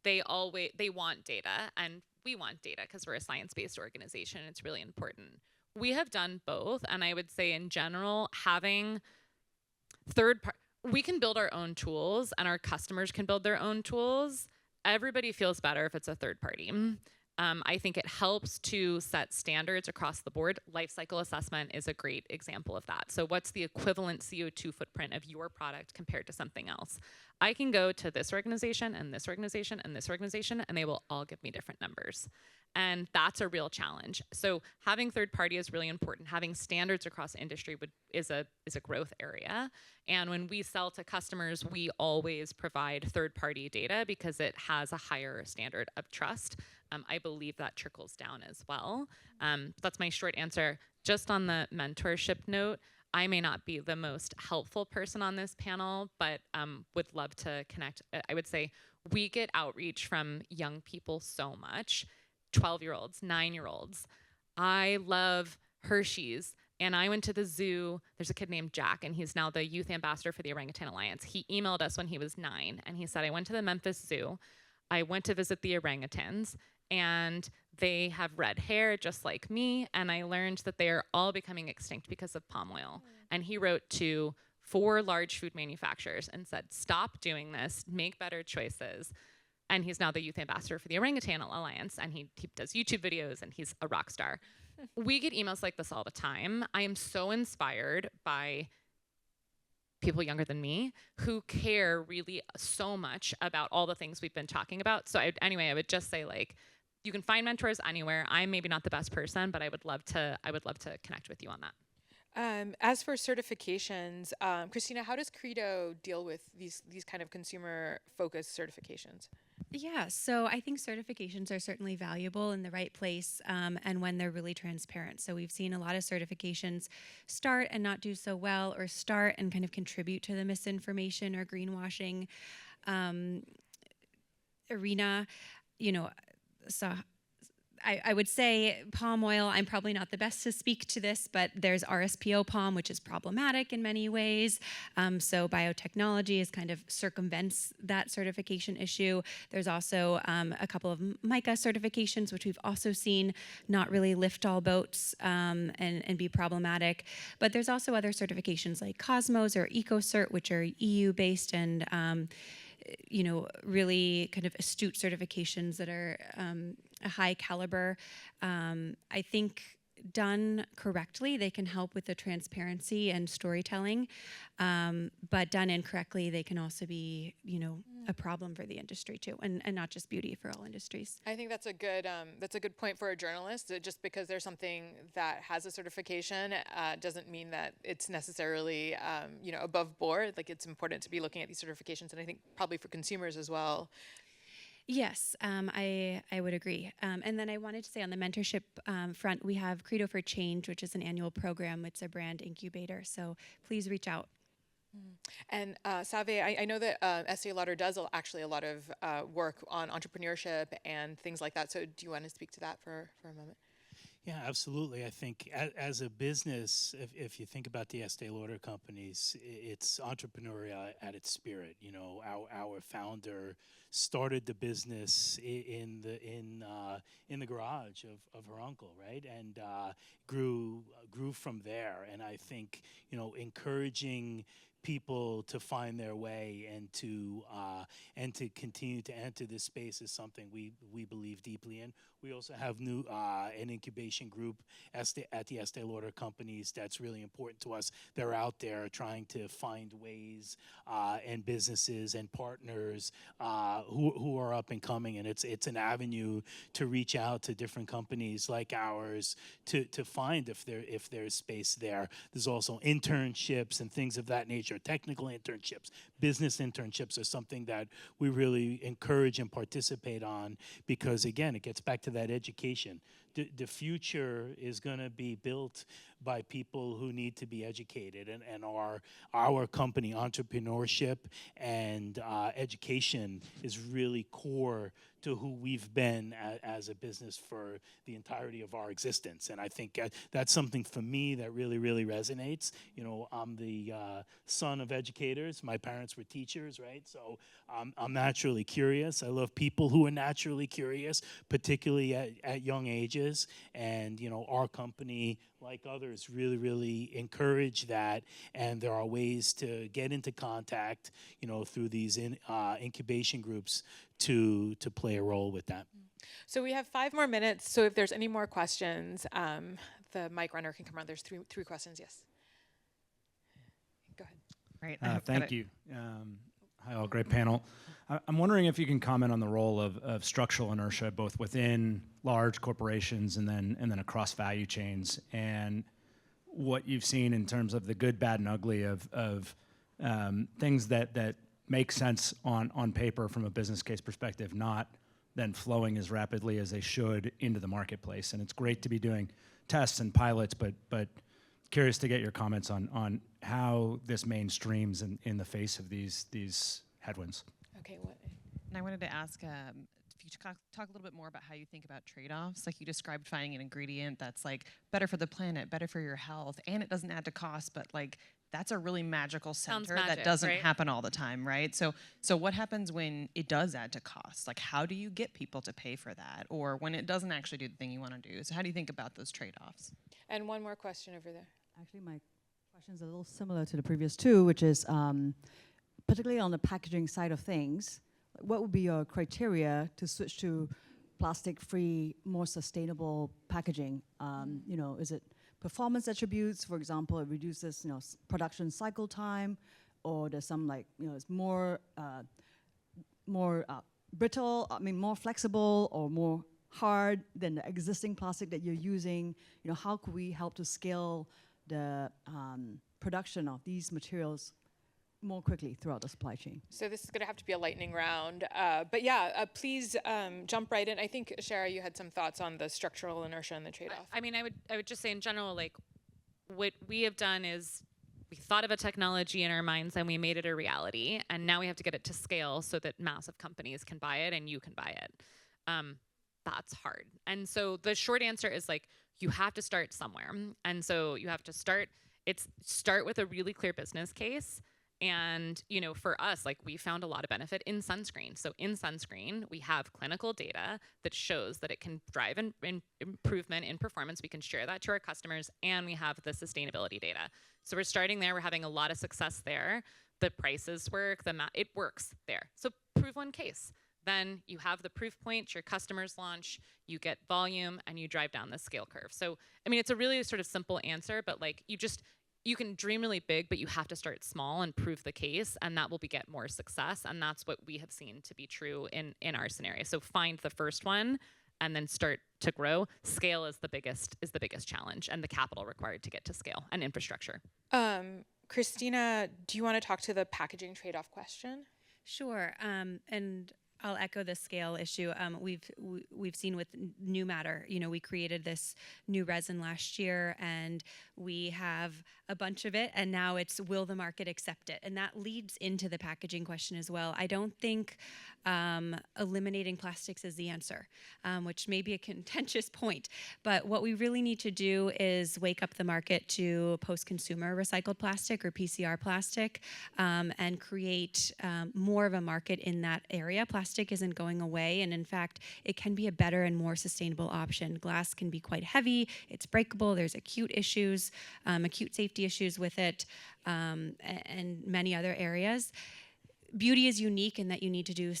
they want data, and we want data because we're a science-based organization. It's really important. We have done both, and I would say in general, having we can build our own tools and our customers can build their own tools. Everybody feels better if it's a third party. I think it helps to set standards across the board. Life cycle assessment is a great example of that. So what's the equivalent CO2 footprint of your product compared to something else? I can go to this organization and this organization and this organization, and they will all give me different numbers. And that's a real challenge. So having third party is really important. Having standards across industry is a growth area. And when we sell to customers, we always provide third party data because it has a higher standard of trust. I believe that trickles down as well. That's my short answer. Just on the mentorship note, I may not be the most helpful person on this panel, but would love to connect. I would say we get outreach from young people so much. 12-year-olds, 9-year-olds. I love Hershey's. And I went to the zoo. There's a kid named Jack, and he's now the youth ambassador for the Orangutan Alliance. He emailed us when he was 9, and he said, I went to the Memphis Zoo. I went to visit the orangutans, and they have red hair just like me, and I learned that they are all becoming extinct because of palm oil. And he wrote to 4 large food manufacturers and said, stop doing this, make better choices. And he's now the youth ambassador for the Orangutan Alliance, and he does YouTube videos, and he's a rock star. We get emails like this all the time. I am so inspired by people younger than me who care really so much about all the things we've been talking about. So anyway, I would just say, like, you can find mentors anywhere. I'm maybe not the best person, but I would love to connect with you on that. As for certifications, Christina, how does Credo deal with these kind of consumer-focused certifications? Yeah, so I think certifications are certainly valuable in the right place and when they're really transparent. So we've seen a lot of certifications start and not do so well, or start and kind of contribute to the misinformation or greenwashing arena. You know, so I would say palm oil, I'm probably not the best to speak to this, but there's RSPO palm, which is problematic in many ways. So biotechnology is kind of circumvents that certification issue. There's also a couple of MICA certifications, which we've also seen not really lift all boats and be problematic. But there's also other certifications like Cosmos or EcoCert, which are EU-based and really kind of astute certifications that are a high caliber. I think done correctly, they can help with the transparency and storytelling, but done incorrectly, they can also be, a problem for the industry too, and not just beauty, for all industries. I think that's a good point for a journalist. That just because there's something that has a certification doesn't mean that it's necessarily above board. Like, it's important to be looking at these certifications, and I think probably for consumers as well. Yes, I would agree. And then I wanted to say on the mentorship front, we have Credo for Change, which is an annual program. It's a brand incubator, so please reach out. And Save, I know that Estee Lauder does actually a lot of work on entrepreneurship and things like that. So do you want to speak to that for a moment? Yeah, absolutely. I think as a business, if you think about the Estee Lauder companies, it's entrepreneurial at its spirit. Our founder started the business in the garage of her uncle, right, and grew from there. And I think encouraging people to find their way and to continue to enter this space is something we believe deeply in. We also have an incubation group at the Estee Lauder companies that's really important to us. They're out there trying to find ways and businesses and partners who are up and coming, and it's an avenue to reach out to different companies like ours to find if there's space there. There's also internships and things of that nature. Technical internships, business internships are something that we really encourage and participate on because, again, it gets back to that education. The future is going to be built by people who need to be educated, and our company, entrepreneurship and education, is really core to who we've been as a business for the entirety of our existence. And I think that's something for me that really, really resonates. I'm the son of educators. My parents were teachers, right? So I'm naturally curious. I love people who are naturally curious, particularly at young ages. And, our company, like others, really, really encourage that. And there are ways to get into contact, through these incubation groups to play a role with that. So we have 5 more minutes. So if there's any more questions, the mic runner can come around. There's three questions. Yes. Go ahead. Great. Thank you. Hi, all. Great panel. I'm wondering if you can comment on the role of structural inertia, both within large corporations and then across value chains, and what you've seen in terms of the good, bad, and ugly of things that make sense on paper from a business case perspective, not then flowing as rapidly as they should into the marketplace. And it's great to be doing tests and pilots, but curious to get your comments on how this mainstreams in the face of these headwinds. Okay. And I wanted to ask if you could talk a little bit more about how you think about trade-offs. Like you described finding an ingredient that's like better for the planet, better for your health, and it doesn't add to cost, but like that's a really magical center that doesn't happen all the time, right? So what happens when it does add to cost? Like how do you get people to pay for that? Or when it doesn't actually do the thing you want to do? So how do you think about those trade-offs? And one more question over there. Actually, my question is a little similar to the previous two, which is particularly on the packaging side of things, what would be your criteria to switch to plastic-free, more sustainable packaging? Is it performance attributes? For example, it reduces production cycle time, or there's some it's more brittle. More flexible or more hard than the existing plastic that you're using. How could we help to scale the production of these materials more quickly throughout the supply chain? So this is going to have to be a lightning round. But yeah, please jump right in. I think, Shara, you had some thoughts on the structural inertia and the trade-off. I mean, I would just say in general, like, what we have done is we thought of a technology in our minds and we made it a reality. And now we have to get it to scale so that massive companies can buy it and you can buy it. That's hard. And so the short answer is, like, you have to start somewhere. And so you have to start with a really clear business case. And, you know, for us, like, we found a lot of benefit in sunscreen. So in sunscreen, we have clinical data that shows that it can drive an improvement in performance. We can share that to our customers, and we have the sustainability data. So we're starting there. We're having a lot of success there. The prices work, it works there. So prove one case. Then you have the proof point, your customers launch, you get volume, and you drive down the scale curve. So, I mean, it's a really sort of simple answer, but, like, you can dream really big, but you have to start small and prove the case, and that will beget more success. And that's what we have seen to be true in our scenario. So find the first one and then start to grow. Scale is the biggest challenge, and the capital required to get to scale, and infrastructure. Christina, do you want to talk to the packaging trade-off question? Sure, and I'll echo the scale issue. We've seen with new matter, you know, we created this new resin last year, and we have a bunch of it, and now it's, will the market accept it? And that leads into the packaging question as well. I don't think eliminating plastics is the answer, which may be a contentious point, but what we really need to do is wake up the market to post-consumer recycled plastic, or PCR plastic, and create more of a market in that area. Plastic isn't going away, and in fact, it can be a better and more sustainable option. Glass can be quite heavy, it's breakable, there's acute issues, acute safety issues with it, and many other areas. Beauty is unique in that you need to do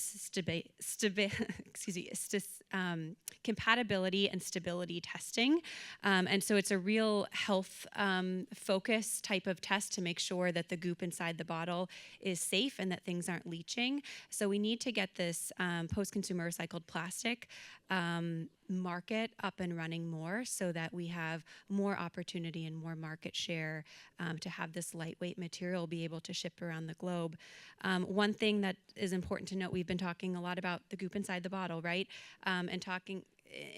compatibility and stability testing. And so it's a real health focus type of test to make sure that the goop inside the bottle is safe and that things aren't leaching. So we need to get this post-consumer recycled plastic market up and running more, so that we have more opportunity and more market share to have this lightweight material be able to ship around the globe. One thing that is important to note, we've been talking a lot about the goop inside the bottle, right? And talking,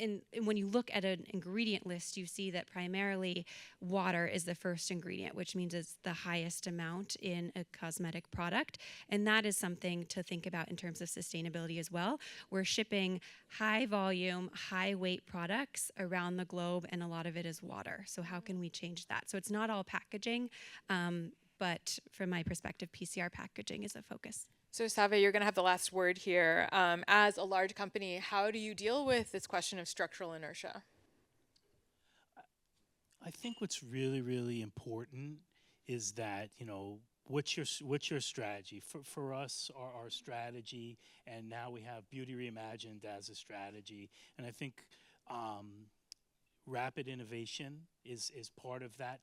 and when you look at an ingredient list, you see that primarily water is the first ingredient, which means it's the highest amount in a cosmetic product. And that is something to think about in terms of sustainability as well. We're shipping high volume, high weight products around the globe, and a lot of it is water. So how can we change that? So it's not all packaging, but from my perspective, PCR packaging is a focus. So Save, you're going to have the last word here. As a large company, how do you deal with this question of structural inertia? I think what's really, really important is that, you know, what's your strategy? For us, our strategy, and now we have Beauty Reimagined as a strategy. And I think rapid innovation is part of that,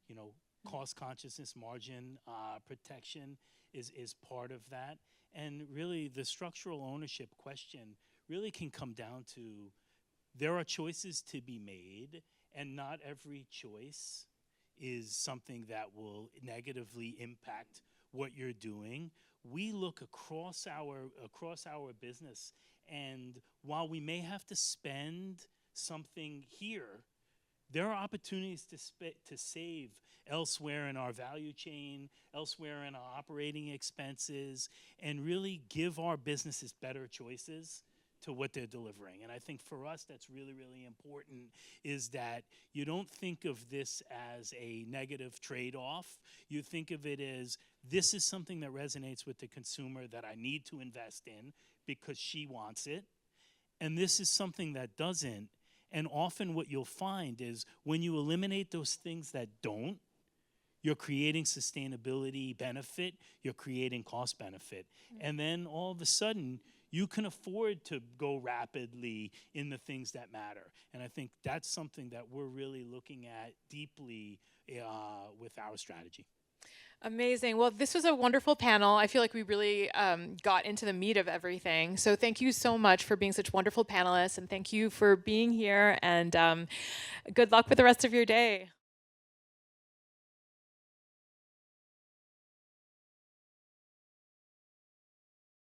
you know, cost consciousness, margin protection is part of that. And really the structural ownership question really can come down to, there are choices to be made, and not every choice is something that will negatively impact what you're doing. We look across our business, and while we may have to spend something here, there are opportunities to save elsewhere in our value chain, elsewhere in our operating expenses, and really give our businesses better choices to what they're delivering. And I think for us, that's really, really important, is that you don't think of this as a negative trade-off. You think of it as, this is something that resonates with the consumer that I need to invest in because she wants it. And this is something that doesn't. And often what you'll find is when you eliminate those things that don't, you're creating sustainability benefit, you're creating cost benefit. And then all of a sudden, you can afford to go rapidly in the things that matter. And I think that's something that we're really looking at deeply with our strategy. Amazing. Well, this was a wonderful panel. I feel like we really got into the meat of everything. So thank you so much for being such wonderful panelists, and thank you for being here, and good luck with the rest of your day.